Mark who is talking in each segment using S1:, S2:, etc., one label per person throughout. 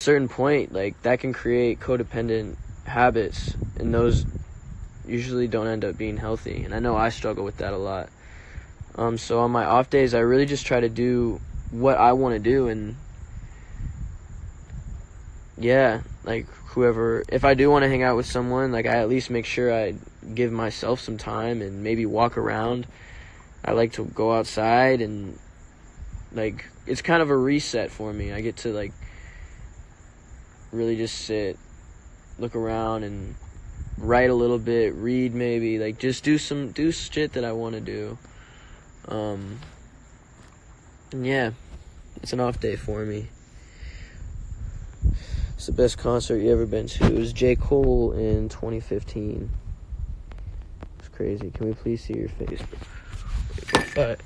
S1: certain point, like, that can create codependent habits, and those usually don't end up being healthy. And I know I struggle with that a lot. So on my off days, I really just try to do what I want to do, and yeah, like, whoever, if I do want to hang out with someone, like, I at least make sure I give myself some time and maybe walk around. I like to go outside, and, like, it's kind of a reset for me. I get to, like, really just sit, look around, and write a little bit, read maybe, like, just do shit that I want to do. And yeah, it's an off day for me. It's the best concert you ever been to. It was J. Cole in 2015. It's crazy. Can we please see your face? But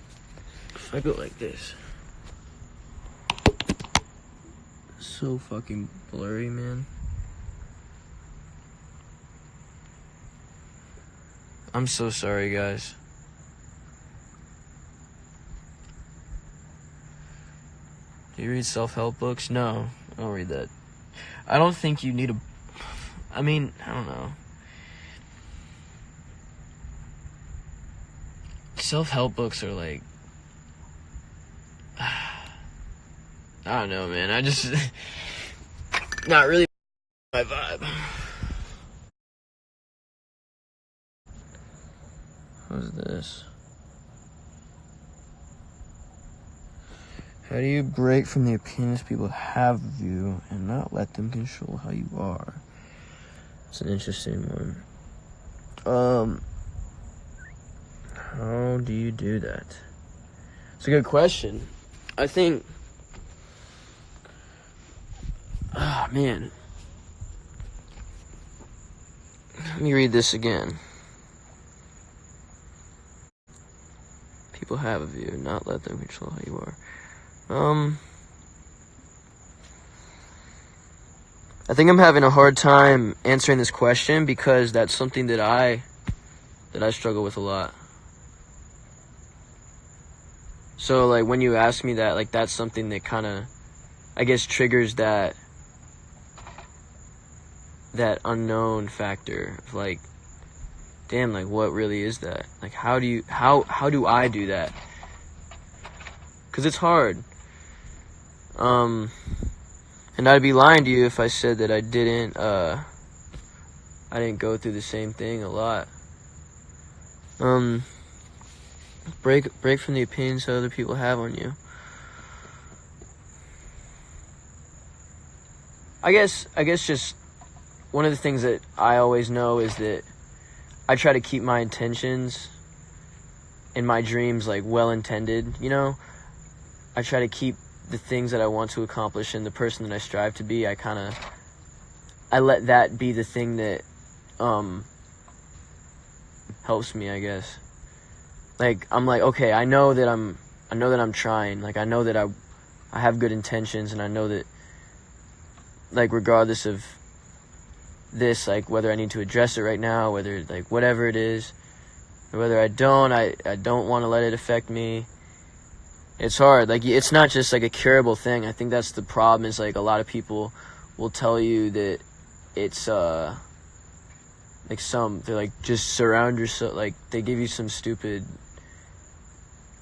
S1: if I go like this, it's so fucking blurry, man. I'm so sorry, guys. Do you read self-help books? No, I don't read that. I don't think you need I mean, I don't know. Self-help books are like, I don't know, man. I just, not really my vibe. What's this? How do you break from the opinions people have of you and not let them control how you are? It's an interesting one. How do you do that? It's a good question. I think, man. Let me read this again. People have of you, not let them control how you are. I think I'm having a hard time answering this question because that's something that I struggle with a lot. So, like, when you ask me that, like, that's something that kind of, I guess, triggers that unknown factor of, like, damn, like, what really is that? Like, how do I do that? Because it's hard. And I'd be lying to you if I said that I didn't go through the same thing a lot. Break from the opinions that other people have on you. I guess just one of the things that I always know is that I try to keep my intentions and my dreams, like, well-intended, you know? I try to keep the things that I want to accomplish and the person that I strive to be, I let that be the thing that helps me, I guess. Like, I'm like, okay, I know that I'm trying. Like, I know that I have good intentions, and I know that, like, regardless of this, like, whether I need to address it right now, whether, like, whatever it is, or whether I don't want to let it affect me. It's hard. Like, it's not just, like, a curable thing. I think that's the problem, is, like, a lot of people will tell you that it's, like, they're like, just surround yourself, like, they give you some stupid,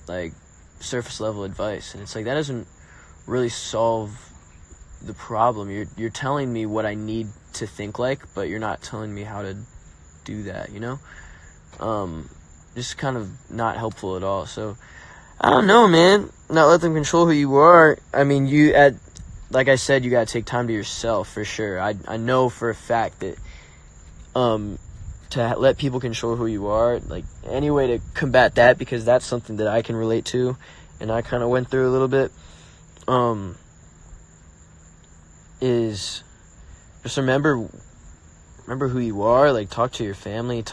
S1: like, surface level advice, and it's like, that doesn't really solve the problem. You're telling me what I need to think like, but you're not telling me how to do that, you know? Just kind of not helpful at all. So, I don't know, man. Not let them control who you are. I mean, like I said, you gotta take time to yourself, for sure. I know for a fact that, to let people control who you are, like, any way to combat that, because that's something that I can relate to, and I kind of went through a little bit, is just remember who you are. Like, talk to your family,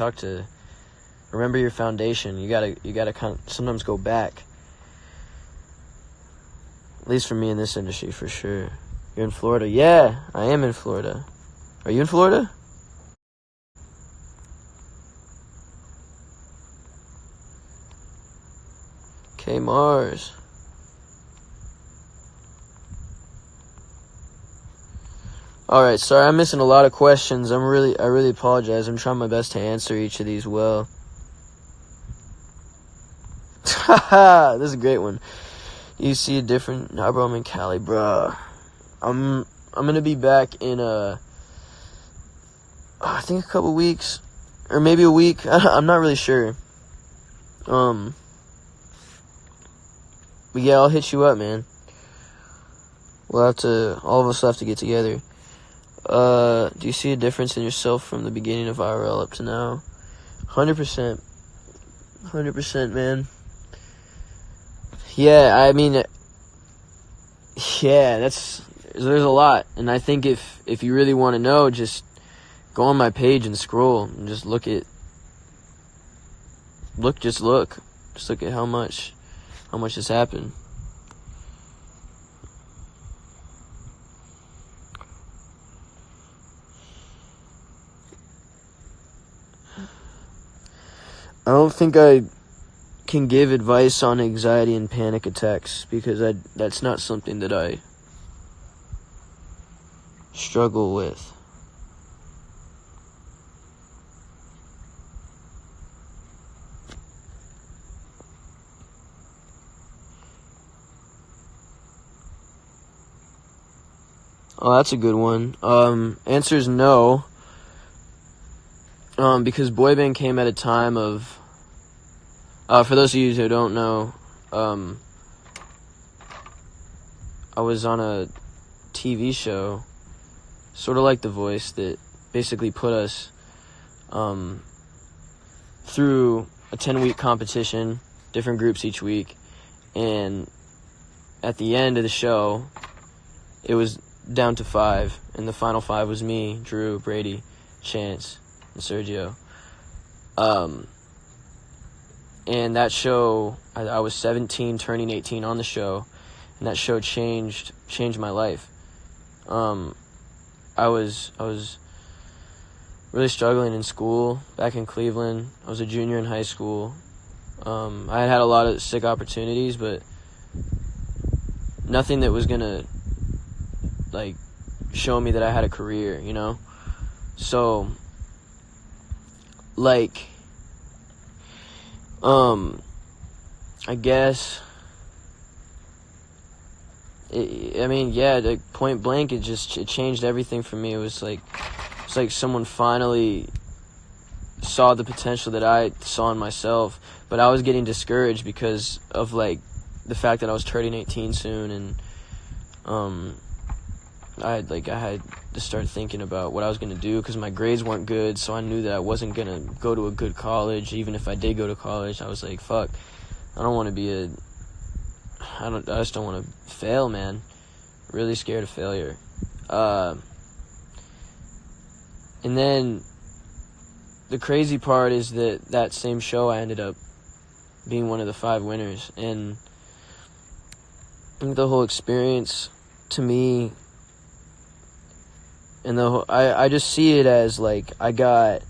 S1: remember your foundation. You gotta kind of sometimes go back. At least for me in this industry, for sure. You're in Florida? Yeah, I am in Florida. Are you in Florida? Okay, Mars. All right, sorry, I'm missing a lot of questions. I really apologize. I'm trying my best to answer each of these well. Haha, this is a great one. You see a different... Nah, bro, I'm in Cali, bro. I'm gonna be back in, I think a couple weeks. Or maybe a week. I'm not really sure. But yeah, I'll hit you up, man. All of us will have to get together. Do you see a difference in yourself from the beginning of IRL up to now? 100%. 100%, man. Yeah, I mean, yeah, there's a lot. And I think if you really want to know, just go on my page and scroll and just look at how much has happened. I don't think I can give advice on anxiety and panic attacks because that's not something that I struggle with. Oh, that's a good one. Answer is no. Because boy band came at a time of, for those of you who don't know, I was on a TV show, sort of like The Voice, that basically put us through a 10-week competition, different groups each week, and at the end of the show, it was down to 5, and the final 5 was me, Drew, Brady, Chance, and Sergio. And that show, I was 17, turning 18 on the show, and that show changed my life. I was really struggling in school back in Cleveland. I was a junior in high school. I had a lot of sick opportunities, but nothing that was gonna show me that I had a career, you know? So I guess point blank, it changed everything for me. It was like someone finally saw the potential that I saw in myself, but I was getting discouraged because of the fact that I was turning 18 soon, and I had to start thinking about what I was going to do because my grades weren't good, so I knew that I wasn't going to go to a good college. Even if I did go to college, I was like, fuck, I don't want to be I just don't want to fail, man. Really scared of failure. And then the crazy part is that same show, I ended up being one of the 5 winners, and I think the whole experience to me, and I just see it as I got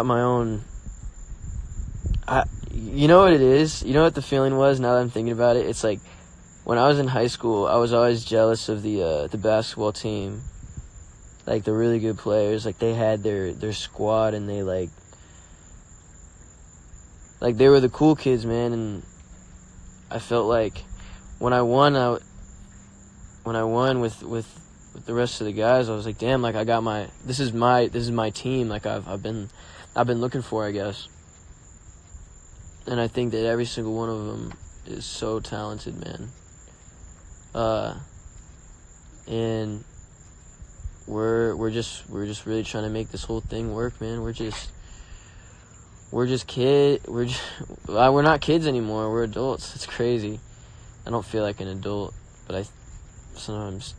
S1: my own. You know what it is? You know what the feeling was? Now that I'm thinking about it, it's when I was in high school, I was always jealous of the basketball team, the really good players. They had their squad, and they they were the cool kids, man. And I felt when I won with the rest of the guys, I was like, damn, I got this is my team. I've been looking for, I guess. And I think that every single one of them is so talented, man. And we're just really trying to make this whole thing work, man. We're not kids anymore. We're adults. It's crazy. I don't feel like an adult, but sometimes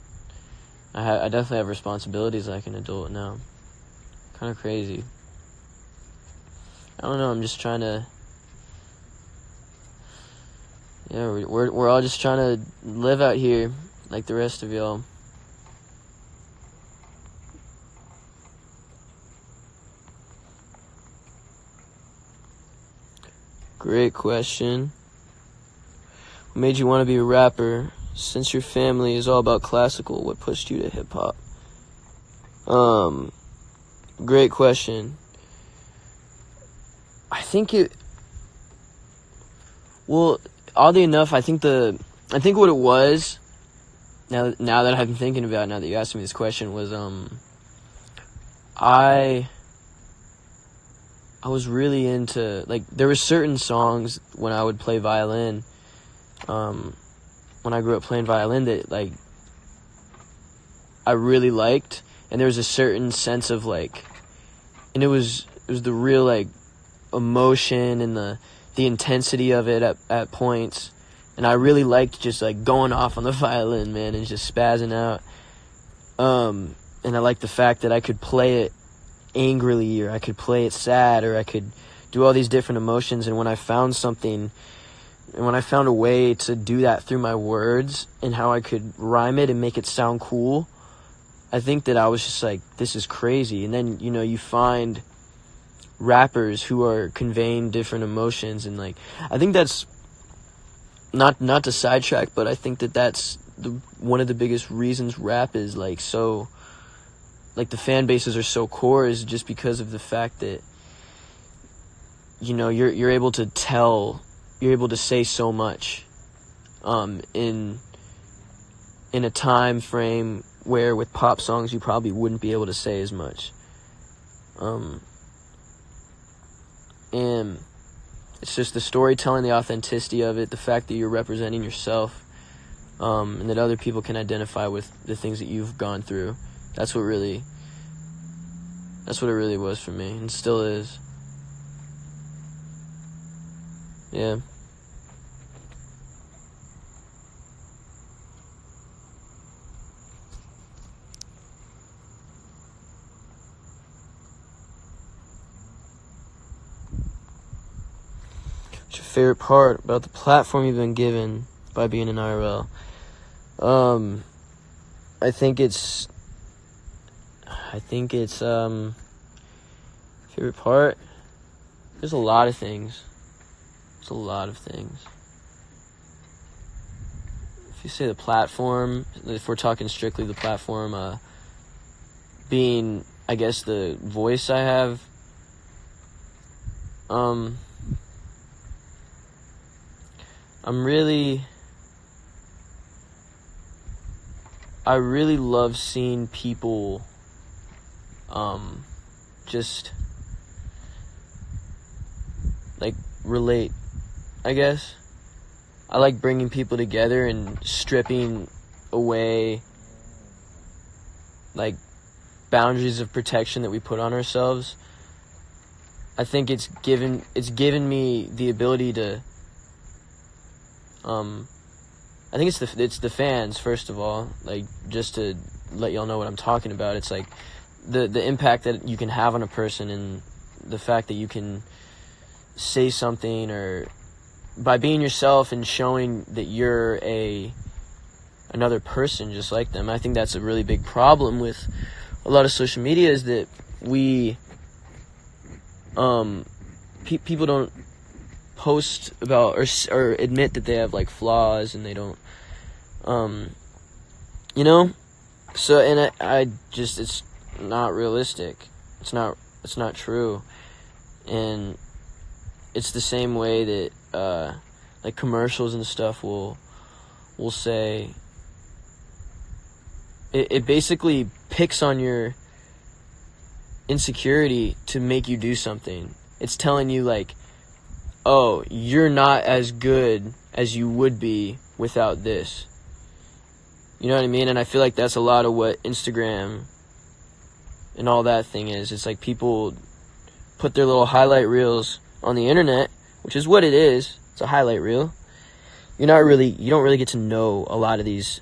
S1: I definitely have responsibilities like an adult now. Kind of crazy. I don't know. I'm just trying to. Yeah, we're all just trying to live out here like the rest of y'all. Great question. What made you want to be a rapper? Since your family is all about classical, what pushed you to hip-hop? Great question. I think oddly enough, I think what it was, now that I've been thinking about it, now that you asked me this question, was, I was really into, like, there were certain songs when I would play violin, when I grew up playing violin, that, like, I really liked, and there was a certain sense of, like, and it was the real, like, emotion and the intensity of it at points, and I really liked just, like, going off on the violin, man, and just spazzing out, and I liked the fact that I could play it angrily, or I could play it sad, or I could do all these different emotions, and when I found a way to do that through my words and how I could rhyme it and make it sound cool, I think that I was just like, this is crazy. And then, you know, you find rappers who are conveying different emotions, and, like, I think that's not to sidetrack, but I think that that's one of the biggest reasons rap is, like, so, like, the fan bases are so core, is just because of the fact that, you know, you're able to say so much in a time frame where with pop songs you probably wouldn't be able to say as much. And it's just the storytelling, the authenticity of it, the fact that you're representing yourself, and that other people can identify with the things that you've gone through. That's what it really was for me, and still is. Yeah. What's your favorite part about the platform you've been given by being in IRL? I think it's favorite part. There's a lot of things. If you say the platform, if we're talking strictly the platform, being, I guess, the voice I have, I really love seeing people, just, like, relate, I guess. I like bringing people together and stripping away, like, boundaries of protection that we put on ourselves. I think it's given me the ability to, I think it's the fans, first of all, like, just to let y'all know what I'm talking about. It's like the impact that you can have on a person, and the fact that you can say something, or by being yourself and showing that you're another person just like them. I think that's a really big problem with a lot of social media, is that we people don't post about or admit that they have, like, flaws, and they don't you know, so, and I just, it's not realistic. It's not true. And it's the same way that like, commercials and stuff will say, it basically picks on your insecurity to make you do something. It's telling you, like, oh, you're not as good as you would be without this. You know what I mean? And I feel like that's a lot of what Instagram and all that thing is. It's like people put their little highlight reels on the internet, which is what it is. It's a highlight reel. You don't really get to know a lot of these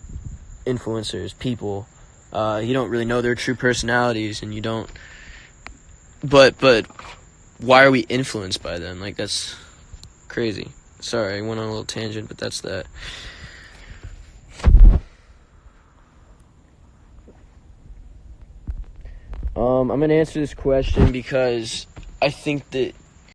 S1: influencers, people. You don't really know their true personalities, and you don't. But why are we influenced by them? Like, that's crazy. Sorry, I went on a little tangent, but that's that. I'm gonna answer this question because I think that